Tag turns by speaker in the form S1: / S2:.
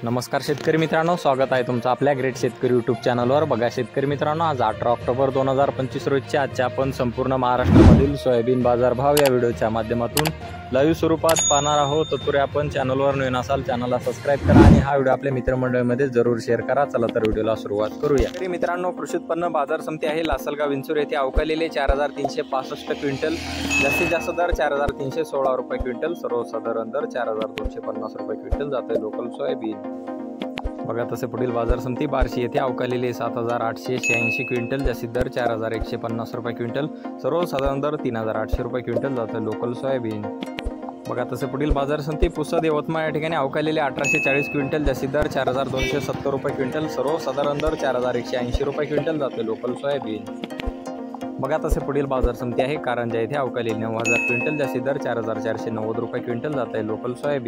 S1: नमस्कार शेतकरी मित्रांनो, स्वागत आहे तुमचं आपल्या ग्रेट शेतकरी यूट्यूब चॅनलवर। बघा शेतकरी मित्रांनो, आज 18 ऑक्टोबर 2025 रोजच्या आजच्या आपण संपूर्ण महाराष्ट्रामधील सोयाबीन बाजारभाव या व्हिडिओच्या माध्यमातून लाईव्ह स्वरूपात पाहणार आहोत। तत्पूर्वी आपण चॅनलवर नवीन असाल चॅनलला सबस्क्राइब करा आणि हा व्हिडिओ आपल्या मित्रमंडळीमध्ये जरूर शेअर करा। चला तर व्हिडिओला सुरुवात करूया। शेतकरी मित्रांनो, कृषी उत्पन्न बाजार समिती आहे लासलगाव विंचूर येथे अवकालेले 4365 क्विंटल, जास्तीत जास्त दर 4316 रुपये क्विंटल, सर्वसाधारण दर 4250 रुपये क्विंटल जाते लोकल सोयाबीन। बघा तसे पुढील बाजार समिती बार्शी येथे अवकालेले 7886 क्विंटल, जास्तीत दर 4150 रुपये क्विंटल, सर्वसाधारण दर 3800 रुपये क्विंटल जाते लोकल सोयाबीन। बघा तसे पुढील बाजार समिती पुसद यवतमाळ या ठिकाणी अवकालेले 1840 क्विंटल, जास्तीत दर 4270 रुपये क्विंटल, सर्वसाधारण दर 4180 रुपये क्विंटल जाते लोकल सोयाबीन। बघा तसे पुढील बाजार समिती आहे कारंजा येथे अवकालेले 9000 क्विंटल, जास्तीत दर 4490 रुपये क्विंटल जाते लोकल सोयाबीन।